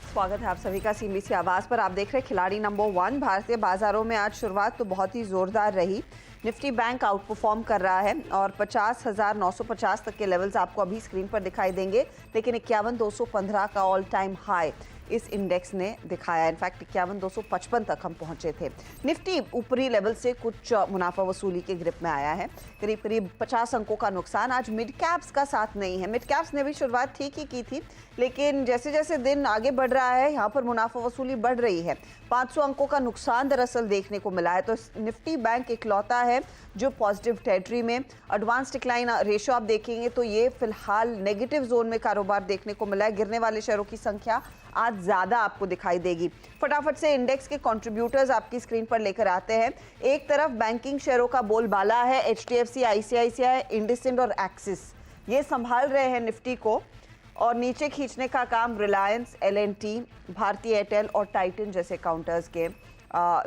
स्वागत है आप सभी का सीबीसी आवाज पर। आप देख रहे हैं खिलाड़ी नंबर 1। भारतीय बाजारों में आज शुरुआत तो बहुत ही जोरदार रही। निफ्टी बैंक आउट परफॉर्म कर रहा है और 50,950 तक के लेवल्स आपको अभी स्क्रीन पर दिखाई देंगे, लेकिन 51,215 का ऑल टाइम हाई इस इंडेक्स ने दिखाया। इनफैक्ट 51,255 तक हम पहुंचे थे। निफ्टी ऊपरी लेवल से कुछ मुनाफा वसूली के ग्रिप में आया है, करीब करीब 50 अंकों का नुकसान। आज मिड कैप्स का साथ नहीं है। मिड कैप्स ने भी शुरुआत ठीक ही की थी, लेकिन जैसे जैसे दिन आगे बढ़ रहा है यहाँ पर मुनाफा वसूली बढ़ रही है। 500 अंकों का नुकसान दरअसल देखने को मिला है। तो निफ्टी बैंक इकलौता है जो पॉजिटिव टेरिटरी में। एडवांस डिक्लाइन रेशो आप देखेंगे तो ये फिलहाल नेगेटिव जोन में कारोबार देखने को मिला है। गिरने वाले शेयरों की संख्या आज ज्यादा आपको दिखाई देगी। फटाफट से इंडेक्स के कंट्रीब्यूटर्स आपकी स्क्रीन पर लेकर आते हैं। एक तरफ बैंकिंग शेयरों का बोलबाला है। एचडीएफसी, आईसीआईसीआई, इंडसइंड और एक्सिस ये संभाल रहे हैं निफ्टी को, और नीचे खींचने का काम रिलायंस, एल&टी, भारती एयरटेल और टाइटन जैसे काउंटर्स के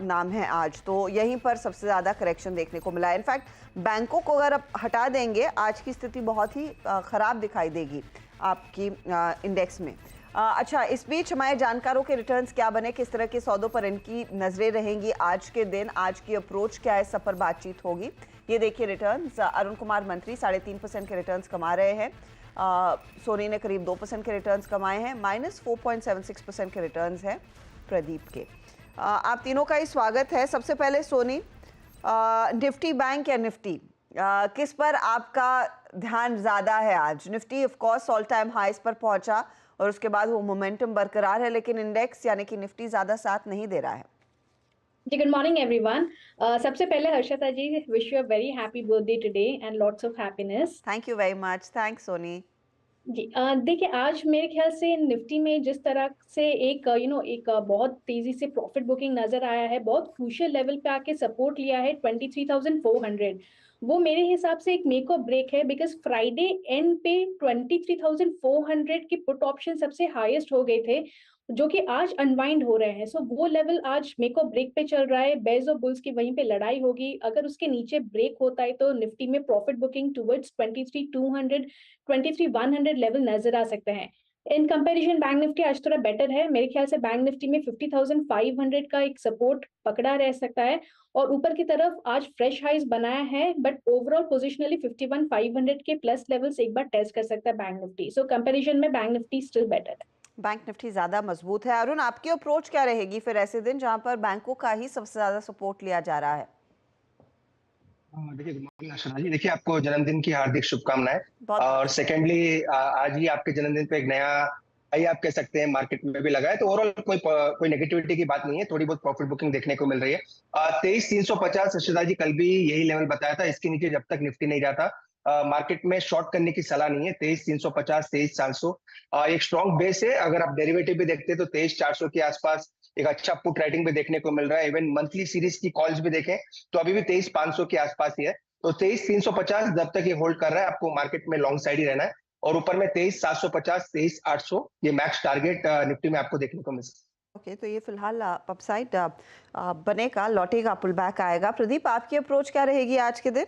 नाम हैं आज। तो यहीं पर सबसे ज़्यादा करेक्शन देखने को मिला है। इनफैक्ट बैंकों को अगर आप हटा देंगे, आज की स्थिति बहुत ही ख़राब दिखाई देगी आपकी इंडेक्स में। अच्छा, इस बीच हमारे जानकारों के रिटर्न्स क्या बने, किस तरह के सौदों पर इनकी नज़रें रहेंगी आज के दिन, आज की अप्रोच क्या है, सब पर बातचीत होगी। ये देखिए रिटर्न्स। अरुण कुमार मंत्री 3.5% के रिटर्न्स कमा रहे हैं। सोनी ने करीब 2% के रिटर्न्स कमाए हैं। -4.76% के रिटर्न्स हैं प्रदीप के। आप तीनों का ही स्वागत है। सबसे पहले सोनी, निफ्टी बैंक या निफ्टी, किस पर आपका ध्यान ज़्यादा है आज? Nifty of course all time highs पर पहुंचा और उसके बाद वो मोमेंटम बरकरार है, लेकिन इंडेक्स यानी कि निफ्टी ज़्यादा साथ नहीं दे रहा है। जी, गुड मॉर्निंग एवरीवन। सबसे पहले Harshita ji, wish you a very happy birthday today and lots of happiness. Thank you very much. Thanks Soni. जी, देखिए आज मेरे ख्याल से निफ्टी में जिस तरह से एक एक बहुत तेजी से प्रॉफिट बुकिंग नजर आया है, बहुत क्रूशियल लेवल पे आके सपोर्ट लिया है 23,400। वो मेरे हिसाब से एक मेक और ब्रेक है, बिकॉज फ्राइडे एंड पे 23,400 के पुट ऑप्शन सबसे हाईएस्ट हो गए थे, जो कि आज अनवाइंड हो रहे हैं। सो वो लेवल आज मेक और ब्रेक पे चल रहा है। बेयर्स और बुल्स की वहीं पे लड़ाई होगी। अगर उसके नीचे ब्रेक होता है तो निफ्टी में प्रॉफिट बुकिंग टुवर्ड्स 23,200 23,100 लेवल नजर आ सकते हैं। इन कंपैरिजन बैंक निफ्टी आज थोड़ा बेटर है। मेरे ख्याल से बैंक निफ्टी में 50,500 का एक सपोर्ट पकड़ा रह सकता है, और ऊपर की तरफ आज फ्रेश हाइज बनाया है, बट ओवरऑल पोजिशनली 51,500 के प्लस लेवल्स एक बार टेस्ट कर सकता है बैंक निफ्टी। सो कंपैरिजन में बैंक निफ्टी स्टिल बेटर है। बैंक निफ्टी ज़्यादा मजबूत है। अरुण, आपकी अप्रोच क्या रहेगी फिर ऐसे दिन जहां पर बैंकों का ही सबसे ज़्यादा सपोर्ट लिया जा रहा है? देखिए, गुड मॉर्निंग अर्चना जी। देखिए, आपको जन्मदिन की हार्दिक शुभकामनाएं। बहुत और बहुत सेकेंडली, आज ही आपके जन्मदिन पे एक नया हाई आप कह सकते हैं मार्केट में भी लगा है, तो ओवरऑल कोई नेगेटिविटी की बात नहीं है। थोड़ी बहुत प्रॉफिट बुकिंग देखने को मिल रही है। 23,350 अर्चना जी, कल भी यही लेवल बताया था। इसके नीचे जब तक निफ्टी नहीं जाता, मार्केट में शॉर्ट करने की सलाह नहीं है। 23,350, 23,400 एक स्ट्रॉन्ग बेस है। अगर आप डेरिवेटिव भी देखते हैं तो 23,400 के आसपास एक अच्छा पुट राइटिंग भी देखने को मिल रहा है। इवन मंथली सीरीज की कॉल्स भी देखें तो अभी भी 23,500 के आसपास ही है। तो 23,350 जब तक ये होल्ड कर रहा है, आपको मार्केट में लॉन्ग साइड ही रहना है। और ऊपर में 23,750, 23,800 ये मैक्स टारगेट निफ्टी में आपको देखने को मिल सकता है। ओके, तो ये फिलहाल अपसाइड बनेगा, लौटेगा, पुल बैक आएगा। प्रदीप, आपकी अप्रोच क्या रहेगी आज के दिन?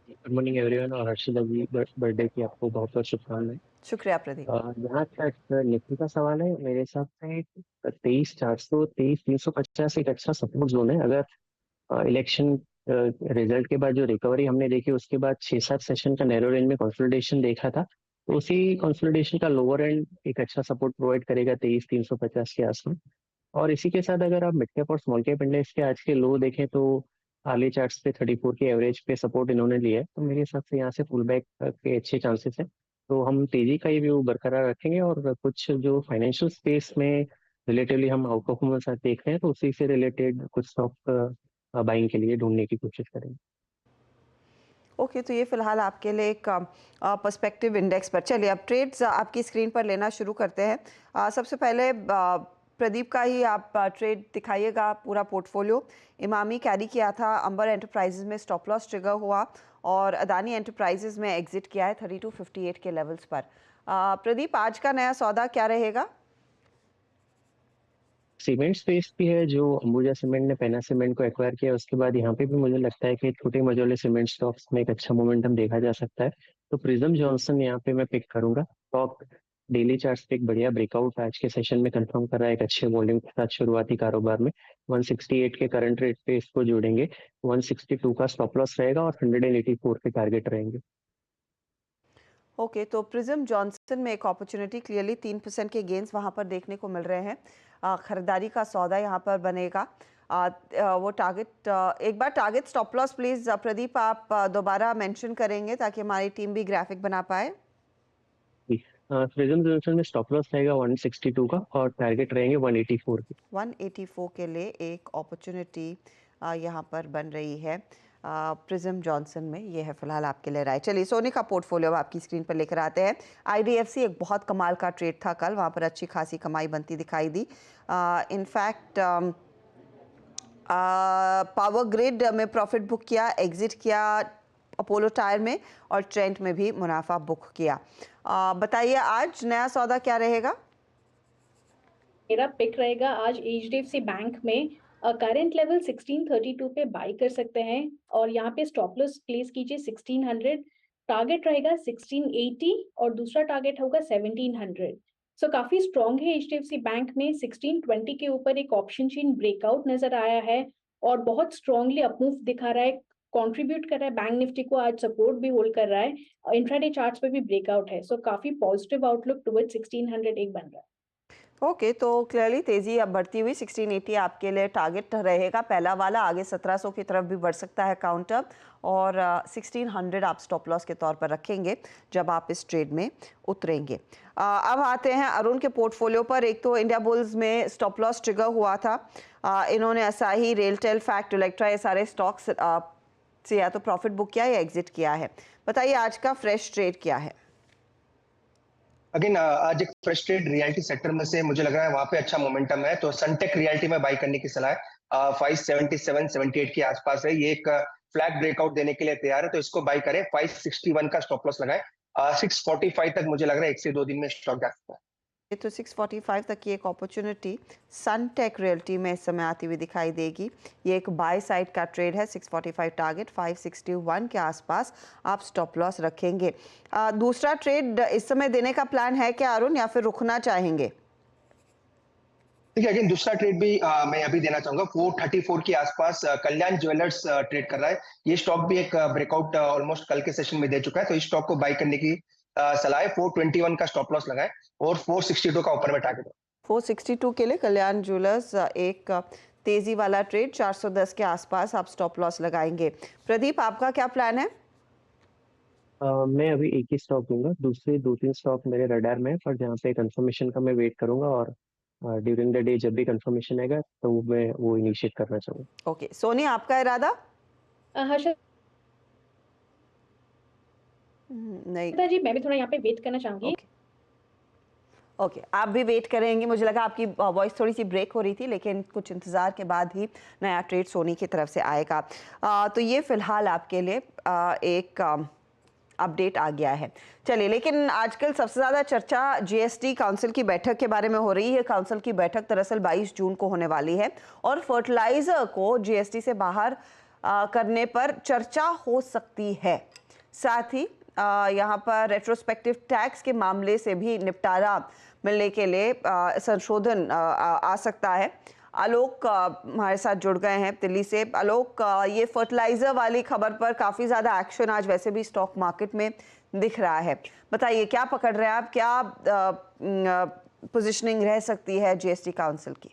गुड मॉर्निंग एवरीवन, और हर्षिता जी बर्थडे की आपको बहुत बहुत शुभकामनाएं। शुक्रिया प्रदीप। जहाँ तक निफ्टी का सवाल है, मेरे हिसाब से 23,400, 23,350 एक अच्छा सपोर्ट जोन है। अगर इलेक्शन रिजल्ट के बाद जो रिकवरी हमने देखी, उसके बाद 6-7 सेशन का नैरो रेंज में कंसोलिडेशन देखा था, तो उसी कंसोलिडेशन का लोअर एंड एक अच्छा सपोर्ट प्रोवाइड करेगा 23,350 के आसपास। और इसी के साथ अगर आप मिड कैप और स्मॉल कैप इंडेक्स के आज के लो देखें, तो हार्ली चार्ट्स पे 34 के एवरेज पे सपोर्ट इन्होंने लिया है, तो मेरे हिसाब से यहाँ से पुल बैक के अच्छे चांसेस हैं। तो हम तेजी का ही व्यू बरकरार रखेंगे, और कुछ जो फाइनेंशियल स्पेस में रिलेटिवली हम आउट परफॉर्मेंस देख रहे हैं, तो उसी से रिलेटेड कुछ स्टॉक बाइंग के लिए ढूंढने की कोशिश करेंगे। ओके, तो ये फिलहाल आपके लिए एक पर्सपेक्टिव इंडेक्स पर। चलिए अब ट्रेड्स आपकी स्क्रीन पर लेना शुरू करते हैं। सबसे पहले प्रदीप का ही आप ट्रेड दिखाइएगा पूरा पोर्टफोलियो। इमामी कैरी किया था, अंबर एंटरप्राइजेज में स्टॉप लॉस ट्रिगर हुआ और अदानी एंटरप्राइजेज में एग्जिट किया है 3258 के लेवल्स पर। प्रदीप, आज का नया सौदा क्या रहेगा? सीमेंट स्पेस भी है, जो अंबुजा सीमेंट ने पेना सीमेंट को एक्वायर किया, उसके बाद यहाँ पे भी मुझे लगता है कि छोटे मझोले सीमेंट स्टॉक्स में एक अच्छा मोमेंटम देखा जा सकता है। तो प्रिज्म जॉनसन यहाँ पे मैं पिक करूंगा। स्टॉक डेली चार्ट्स पे एक बढ़िया ब्रेकआउट आज के सेशन में कंफर्म कर रहा है, एक अच्छे वॉल्यूम के साथ शुरुआती कारोबार में 168 के करंट रेट पे इसको जोड़ेंगे, 162 का स्टॉप लॉस रहेगा और 184 के टारगेट रहेंगे। ओके, तो प्रिज्म जॉनसन में एक अपॉर्चुनिटी, क्लियरली 3% के गेंस वहां पर देखने को मिल रहे हैं। खरीदारी का सौदा यहां पर बनेगा। वो टारगेट, एक बार target stop loss please Pradeep आप दोबारा मेंशन करेंगे ताकि हमारी टीम भी ग्राफिक बना पाए। प्रिज्म जॉनसन में स्टॉप लॉस रहेगा 162 का और टारगेट रहेंगे 184 के। 184 के लिए एक अपॉर्चुनिटी यहाँ पर बन रही है प्रिज्म जॉनसन में। ये है फिलहाल आपके लिए राय। चलिए सोनी का पोर्टफोलियो आपकी स्क्रीन पर लेकर आते हैं। आईडीएफसी एक बहुत कमाल का ट्रेड था कल, वहाँ पर अच्छी खासी कमाई बनती दिखाई दी। इनफैक्ट पावर ग्रिड में प्रॉफिट बुक किया, एग्जिट किया अपोलो टायर में, और ट्रेंट में भी मुनाफा बुक किया। बताइए आज नया सौदा क्या रहेगा? मेरा पिक रहेगा आज एचडीएफसी बैंक में। करंट लेवल 1632 पे बाई कर सकते हैं और यहाँ पे स्टॉप लॉस प्लेस कीजिए 1600। टारगेट रहेगा 1680 और दूसरा टारगेट होगा 1700। सो काफी स्ट्रॉन्ग है एचडीएफसी बैंक में। 1620 के ऊपर एक ऑप्शन चेन ब्रेकआउट नजर आया है और बहुत स्ट्रांगली अपमूव दिखा रहा है, कंट्रीब्यूट कर रहा है। बैंक निफ्टी को आज सपोर्ट भी होल्ड कर रहा है। इंट्राडे चार्ट्स पे भी ब्रेकआउट है, सो काफी पॉजिटिव आउटलुक टुवर्ड्स 1600 एक बन रहा है। ओके, तो क्लियरली तेजी अब बढ़ती हुई 1680 आपके लिए टारगेट रहेगा पहला वाला। आगे 1700 की तरफ भी बढ़ सकता है काउंटर, और 1600 आप स्टॉप लॉस के तौर पर रखेंगे जब आप इस ट्रेड में उतरेंगे। अब आते हैं अरुण के पोर्टफोलियो पर। एक तो इंडिया बुल्स में स्टॉप लॉस ट्रिगर हुआ था। इन्होंने असाही, रेलटेल, फैक्ट, इलेक्ट्रा, ये सारे स्टॉक्स से या तो प्रॉफिट बुक किया या एग्जिट किया है। बताइए आज का फ्रेश ट्रेड क्या है? अगेन आज एक फ्रेश ट्रेड रियलिटी सेक्टर में से मुझे लग रहा है वहां पे अच्छा मोमेंटम है, तो सनटेक रियलिटी में बाई करने की सलाह है। 577-78 के आसपास है, ये एक फ्लैग ब्रेकआउट देने के लिए तैयार है, तो इसको बाई करें। 561 का स्टॉप लॉस लगाए। 645 तक मुझे लग रहा है 1 से 2 दिन में स्टॉक जा सकता है। ये तो 645 तक की एक अपॉर्चुनिटी सनटेक रियल्टी में इस समय आती हुई दिखाई देगी। ये एक बाय साइड का ट्रेड है। 645 टारगेट, 561 के आसपास आप स्टॉप लॉस रखेंगे। दूसरा ट्रेड इस समय देने का प्लान है क्या अरुण, या फिर रुकना चाहेंगे? देखिए अगेन दूसरा ट्रेड भी मैं अभी देना चाहूंगा। 434 के आसपास कल्याण ज्वेलर्स ट्रेड कर रहा है। ये स्टॉक भी एक ब्रेकआउट ऑलमोस्ट कल के सेशन में दे चुका है, तो इस स्टॉक को बाई करने की सलाह है। 421 का स्टॉप लॉस लगाए और 462 का ऊपर में टारगेट है। 462 के लिए कल्याण ज्वेलर्स एक तेजी वाला ट्रेड, 410 के आसपास आप स्टॉप लॉस लगाएंगे। प्रदीप आपका क्या प्लान है? मैं अभी एक ही स्टॉक दूंगा, दूसरे 2-3 स्टॉक मेरे रडार में है, पर जहाँ पे कंफर्मेशन का मैं वेट करूंगा और ड्यूरिंग द डे जब भी कंफर्मेशन आएगा तो मैं वो इनिशिएट करना चाहूँगा। ओके, सोनी आपका इरादा? हर्षद नहीं। जी, मैं भी थोड़ा यहाँ पे वेट करना चाहूंगी। ओके, आप भी वेट करेंगे। मुझे लगा आपकी वॉइस थोड़ी सी ब्रेक हो रही थी, लेकिन कुछ इंतज़ार के बाद ही नया ट्रेड सोनी की तरफ से आएगा। तो ये फिलहाल आपके लिए एक अपडेट आ गया है। चलिए, लेकिन आजकल सबसे ज़्यादा चर्चा जीएसटी काउंसिल की बैठक के बारे में हो रही है। काउंसिल की बैठक दरअसल 22 जून को होने वाली है और फर्टिलाइज़र को जीएसटी से बाहर करने पर चर्चा हो सकती है। साथ ही यहाँ पर रेट्रोस्पेक्टिव टैक्स के मामले से भी निपटारा मिलने के लिए संशोधन आ सकता है। आलोक हमारे साथ जुड़ गए हैं दिल्ली से। आलोक, ये फर्टिलाइजर वाली खबर पर काफ़ी ज़्यादा एक्शन आज वैसे भी स्टॉक मार्केट में दिख रहा है। बताइए क्या पकड़ रहे हैं आप, क्या पोजीशनिंग रह सकती है जीएसटी काउंसिल की?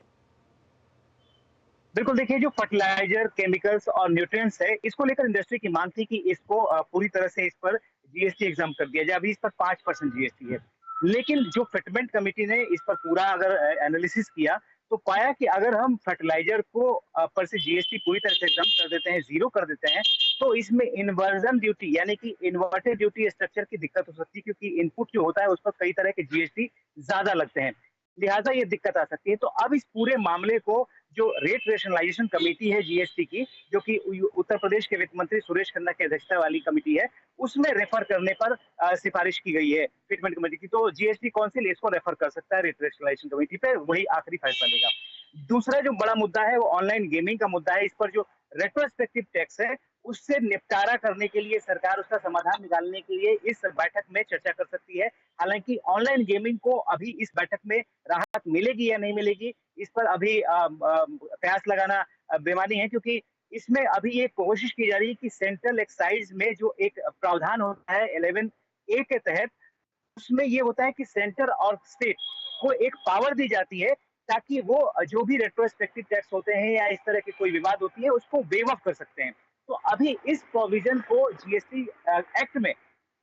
बिल्कुल, देखिए जो फर्टिलाइजर, केमिकल्स और न्यूट्रिएंट्स है, इसको लेकर इंडस्ट्री की मांग थी कि इसको पूरी तरह से इस पर जीएसटी एग्जाम कर दिया जाए। अभी इस पर 5% जीएसटी है, लेकिन जो फिटमेंट कमेटी ने इस पर पूरा अगर एनालिसिस किया तो पाया कि अगर हम फर्टिलाइजर को पर से जीएसटी पूरी तरह से एग्जाम कर देते हैं, जीरो कर देते हैं, तो इसमें इन्वर्जन ड्यूटी यानी कि इन्वर्टेड ड्यूटी स्ट्रक्चर की दिक्कत हो सकती है, क्योंकि इनपुट जो होता है उस पर कई तरह के जीएसटी ज्यादा लगते हैं, लिहाजा ये दिक्कत आ सकती है। तो अब इस पूरे मामले को जो रेट रेशनलाइजेशन कमेटी है जीएसटी की, जो कि उत्तर प्रदेश के वित्त मंत्री सुरेश खन्ना की अध्यक्षता वाली कमेटी है, उसमें रेफर करने पर सिफारिश की गई है फिटमेंट कमेटी की। तो जीएसटी काउंसिल इसको रेफर कर सकता है रेट रेशनलाइजेशन कमेटी पे, वही आखिरी फैसला लेगा। दूसरा जो बड़ा मुद्दा है वो ऑनलाइन गेमिंग का मुद्दा है। इस पर जो रेट्रोस्पेक्टिव टैक्स है उससे निपटारा करने के लिए सरकार उसका समाधान निकालने के लिए इस बैठक में चर्चा कर सकती है। हालांकि ऑनलाइन गेमिंग को अभी इस बैठक में राहत मिलेगी या नहीं मिलेगी, इस पर अभी कयास लगाना बेमानी है, क्योंकि इसमें अभी ये कोशिश की जा रही है कि सेंट्रल एक्साइज में जो एक प्रावधान होता है 11A के तहत, उसमें ये होता है कि सेंटर और स्टेट को एक पावर दी जाती है ताकि वो जो भी रेट्रोस्पेक्टिव टैक्स होते हैं या इस तरह की कोई विवाद होती है उसको वेव ऑफ कर सकते हैं। तो अभी इस प्रोविजन को जीएसटी एक्ट में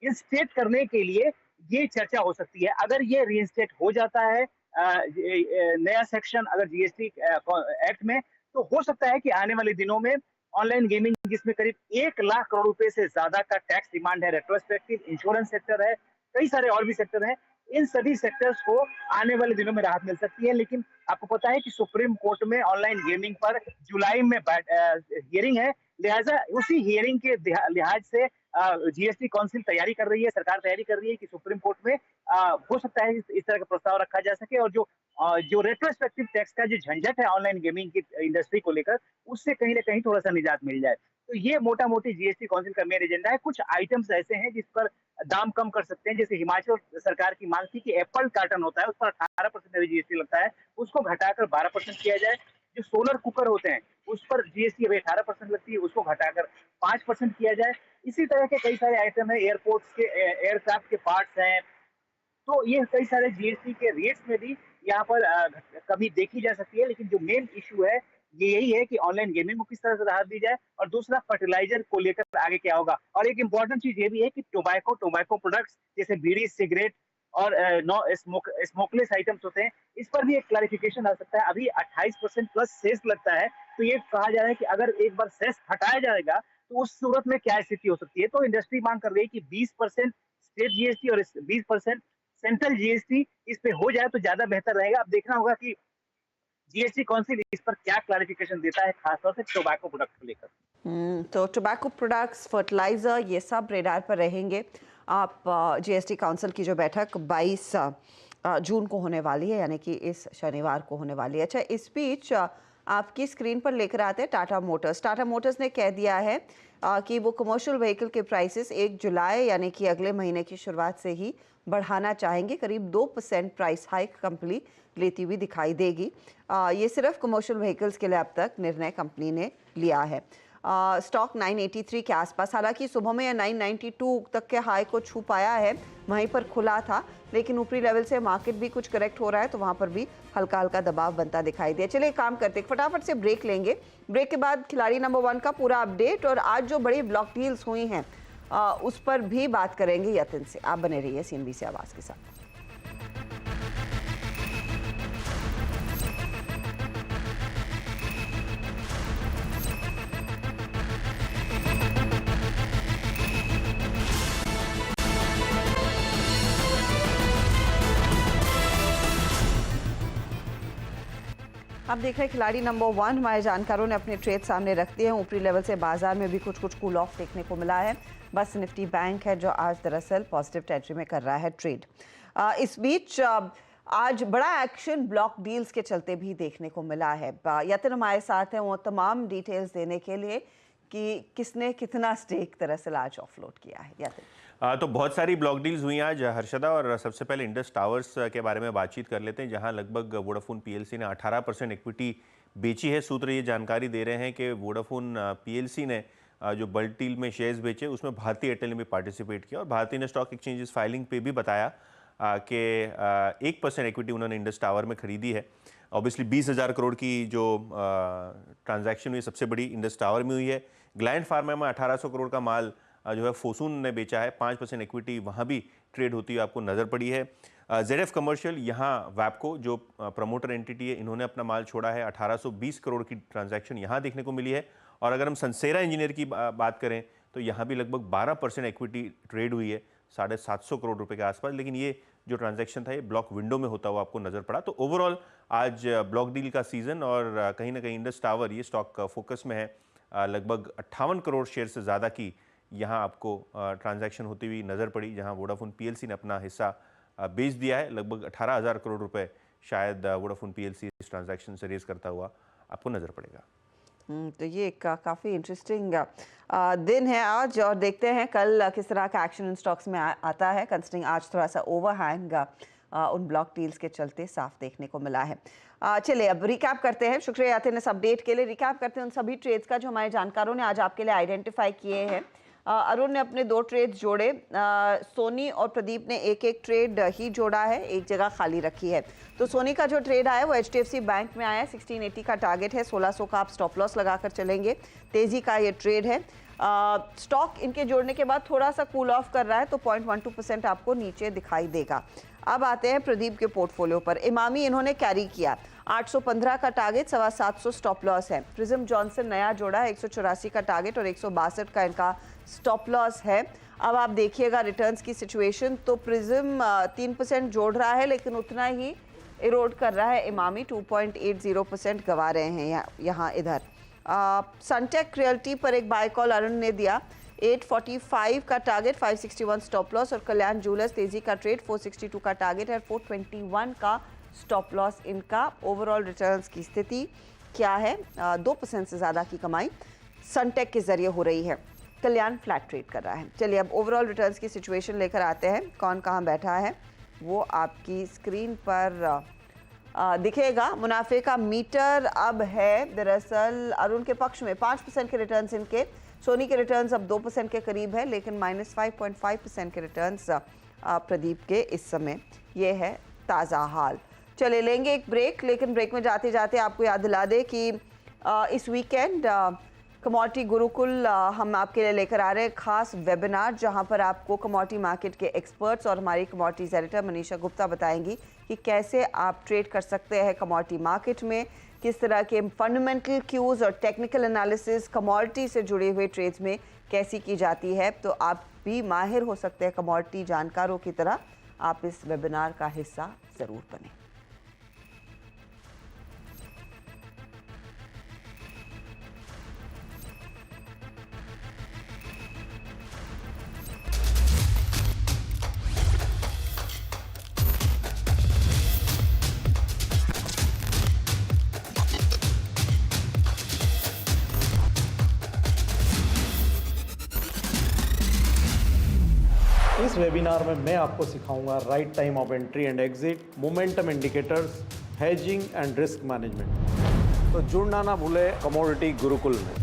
इंस्टेट करने के लिए ये चर्चा हो सकती है। अगर ये रीइंस्टेट हो जाता है नया सेक्शन अगर जीएसटी एक्ट में, तो हो सकता है कि आने वाले दिनों में ऑनलाइन गेमिंग जिसमें करीब 1 लाख करोड़ रुपए से ज्यादा का टैक्स डिमांड है, रेट्रोस्पेक्टिव, इंश्योरेंस सेक्टर है, कई सारे और भी सेक्टर हैं, इन सभी सेक्टर्स को आने वाले दिनों में राहत मिल सकती है। लेकिन आपको पता है कि सुप्रीम कोर्ट में ऑनलाइन गेमिंग पर जुलाई में हियरिंग है, लिहाजा उसी हियरिंग के लिहाज से जीएसटी काउंसिल तैयारी कर रही है, सरकार तैयारी कर रही है कि सुप्रीम कोर्ट में हो सकता है इस तरह का प्रस्ताव रखा जा सके और जो रेट्रोस्पेक्टिव टैक्स का जो झंझट है ऑनलाइन गेमिंग की इंडस्ट्री को लेकर, उससे कहीं ना कहीं थोड़ा सा निजात मिल जाए। तो ये मोटा मोटी जीएसटी काउंसिल का मेन एजेंडा है। कुछ आइटम्स ऐसे हैं जिस पर दाम कम कर सकते हैं, जैसे हिमाचल सरकार की मांग थी कि एप्पल कार्टन होता है उस पर 18% जीएसटी लगता है, उसको घटाकर 12% किया जाए। जो सोलर कुकर होते हैं उस पर जीएसटी अभी 18% लगती है, उसको घटाकर 5% किया जाए। इसी तरह के कई सारे आइटम है, एयरपोर्ट्स के एयरक्राफ्ट के पार्ट्स हैं, तो ये कई सारे जीएसटी के रेट्स में भी यहाँ पर कमी देखी जा सकती है। लेकिन जो मेन इशू है ये यही है कि ऑनलाइन गेमिंग को किस तरह से राहत दी जाए, और दूसरा फर्टिलाइजर को लेकर आगे क्या होगा। और एक इम्पोर्टेंट चीज ये भी है कि टोबैको प्रोडक्ट्स जैसे बीड़ी, सिगरेट और स्मोकलेस आइटम्स होते हैं, इस पर भी एक क्लैरिफिकेशन आ सकता है। अभी 28% प्लस सेस लगता है, तो ये कहा जा रहा है कि अगर एक बार सेस हटाया जाएगा तो उस सूरत में क्या स्थिति हो सकती है। तो इंडस्ट्री मांग कर रही है कि 20% स्टेट जीएसटी और 20% सेंट्रल जीएसटी इस पे हो जाए तो ज्यादा बेहतर रहेगा। अब देखना होगा कि जीएसटी काउंसिल इस पर क्या क्लैरिफिकेशन देता है, खासतौर से टोबैको प्रोडक्ट को लेकर। तो टोबैको प्रोडक्ट्स, फर्टिलाइजर, ये सब रेडार पर रहेंगे। आप जीएसटी काउंसिल की जो बैठक 22 जून को होने वाली है, यानी कि इस शनिवार को होने वाली है। अच्छा, इस बीच आपकी स्क्रीन पर लेकर आते हैं टाटा मोटर्स। टाटा मोटर्स ने कह दिया है कि वो कमर्शियल व्हीकल के प्राइसेस 1 जुलाई यानी कि अगले महीने की शुरुआत से ही बढ़ाना चाहेंगे। करीब 2% प्राइस हाइक कंपनी लेती हुई दिखाई देगी। ये सिर्फ कमर्शियल व्हीकल्स के लिए अब तक निर्णय कंपनी ने लिया है। स्टॉक 983 के आसपास, हालांकि सुबह में 992 तक के हाई को छू पाया है, वहीं पर खुला था, लेकिन ऊपरी लेवल से मार्केट भी कुछ करेक्ट हो रहा है, तो वहां पर भी हल्का हल्का दबाव बनता दिखाई दिया। चलिए काम करते, फटाफट से ब्रेक लेंगे। ब्रेक के बाद खिलाड़ी नंबर 1 का पूरा अपडेट और आज जो बड़ी ब्लॉक डील्स हुई हैं उस पर भी बात करेंगे यतिन से। आप बने रहिए CNBC आवाज के साथ। आप देख रहे हैं खिलाड़ी नंबर 1। हमारे जानकारों ने अपने ट्रेड सामने रख दिए हैं। ऊपरी लेवल से बाजार में भी कुछ कूल ऑफ देखने को मिला है। बस निफ्टी बैंक है जो आज दरअसल पॉजिटिव टेरिटरी में कर रहा है ट्रेड। इस बीच आज बड़ा एक्शन ब्लॉक डील्स के चलते भी देखने को मिला है। यतिन हमारे साथ हैं वो तमाम डिटेल्स देने के लिए कि किसने कितना स्टेक दरअसल आज ऑफलोड किया है। यतिन, तो बहुत सारी ब्लॉक डील्स हुई आज हर्षदा, और सबसे पहले इंडस टावर्स के बारे में बातचीत कर लेते हैं, जहां लगभग वोडाफोन पीएलसी ने 18% इक्विटी बेची है। सूत्र ये जानकारी दे रहे हैं कि वोडाफोन पीएलसी ने जो बल्क डील में शेयर्स बेचे उसमें भारती एयरटेल ने भी पार्टिसिपेट किया, और भारती ने स्टॉक एक्सचेंजेस फाइलिंग पे भी बताया कि 1% इक्विटी उन्होंने इंडस टावर में खरीदी है। ऑब्वियसली 20,000 करोड़ की जो ट्रांजैक्शन हुई सबसे बड़ी इंडस टावर में हुई है। ग्लैंड फार्मा में 1800 करोड़ का माल जो है फोसून ने बेचा है, 5% इक्विटी वहाँ भी ट्रेड होती हुई आपको नज़र पड़ी है। ZF कमर्शियल, यहाँ वैपको जो प्रमोटर एंटिटी है, इन्होंने अपना माल छोड़ा है। 1820 करोड़ की ट्रांजैक्शन यहाँ देखने को मिली है। और अगर हम सनसेरा इंजीनियर की बात करें तो यहाँ भी लगभग 12% इक्विटी ट्रेड हुई है, 750 करोड़ रुपए के आसपास। लेकिन ये जो ट्रांजैक्शन था ये ब्लॉक विंडो में होता हुआ आपको नज़र पड़ा। तो ओवरऑल आज ब्लॉक डील का सीज़न, और कहीं ना कहीं इंडस टावर ये स्टॉक फोकस में है। लगभग 58 करोड़ शेयर से ज़्यादा की यहाँ आपको ट्रांजैक्शन होती हुई नज़र पड़ी, जहाँ वोडाफोन पीएलसी ने अपना हिस्सा बेच दिया है। लगभग 18,000 करोड़ रुपए शायद वोडाफोन पीएलसी इस ट्रांजैक्शन से रेज करता हुआ आपको नज़र पड़ेगा। तो ये एक काफ़ी इंटरेस्टिंग दिन है आज, और देखते हैं कल किस तरह का एक्शन इन स्टॉक्स में आता है, कंसिडरिंग आज थोड़ा सा ओवरहैंग उन ब्लॉक डील्स के चलते साफ देखने को मिला है। चलिए अब रिकैप करते हैं। शुक्रिया यातिन इस अपडेट के लिए। रिकैप करते हैं उन सभी ट्रेड्स का जो हमारे जानकारों ने आज आपके लिए आइडेंटिफाई किए हैं। अरुण ने अपने 2 ट्रेड्स जोड़े, सोनी और प्रदीप ने एक ट्रेड ही जोड़ा है, एक जगह खाली रखी है। तो सोनी का जो ट्रेड आया वो HDFC बैंक में आया है, 1680 का टारगेट है, 1600 का आप स्टॉप लॉस लगाकर चलेंगे। तेजी का ये ट्रेड है। स्टॉक इनके जोड़ने के बाद थोड़ा सा कूल ऑफ कर रहा है, तो 0.12% आपको नीचे दिखाई देगा। अब आते हैं प्रदीप के पोर्टफोलियो पर। इमामी इन्होंने कैरी किया, 815 का टारगेट, 725 स्टॉप लॉस है। प्रिज्म जॉनसन नया जोड़ा है, 184 का टारगेट और 162 का इनका स्टॉप लॉस है। अब आप देखिएगा रिटर्न्स की सिचुएशन, तो प्रिज्म 3% जोड़ रहा है, लेकिन उतना ही इरोड कर रहा है। इमामी 2.80% गवा रहे हैं यहाँ इधर। सनटेक रियल्टी पर एक बाय कॉल अरुण ने दिया, 845 का टारगेट, 561 स्टॉप लॉस, और कल्याण ज्वेलर्स तेजी का ट्रेड, 462 का टारगेट है, 421 का स्टॉप लॉस इनका। ओवरऑल रिटर्न्स की स्थिति क्या है? 2% से ज़्यादा की कमाई सनटेक के जरिए हो रही है। कल्याण फ्लैट ट्रेड कर रहा है। चलिए अब ओवरऑल रिटर्न्स की सिचुएशन लेकर आते हैं। कौन कहाँ बैठा है वो आपकी स्क्रीन पर दिखेगा। मुनाफे का मीटर अब है दरअसल अरुण के पक्ष में, 5% के रिटर्न्स इनके। सोनी के रिटर्न्स अब 2% के करीब है, लेकिन -5.5% के रिटर्न्स प्रदीप के इस समय। ये है ताज़ा हाल। चले लेंगे एक ब्रेक, लेकिन ब्रेक में जाते जाते आपको याद दिला दे कि इस वीकेंड कमोडिटी गुरुकुल हम आपके लिए लेकर आ रहे हैं खास वेबिनार, जहां पर आपको कमोडिटी मार्केट के एक्सपर्ट्स और हमारी कमोडिटीज एडिटर मनीषा गुप्ता बताएंगी कि कैसे आप ट्रेड कर सकते हैं कमोडिटी मार्केट में, किस तरह के फंडामेंटल क्यूज और टेक्निकल एनालिसिस कमोडिटी से जुड़े हुए ट्रेड्स में कैसी की जाती है। तो आप भी माहिर हो सकते हैं कमोडिटी जानकारों की तरह। आप इस वेबिनार का हिस्सा ज़रूर बनें। इस वेबिनार में मैं आपको सिखाऊंगा right time of entry and exit, momentum indicators, hedging and risk management. तो जुड़ना ना भूले कमोडिटी गुरुकुल में।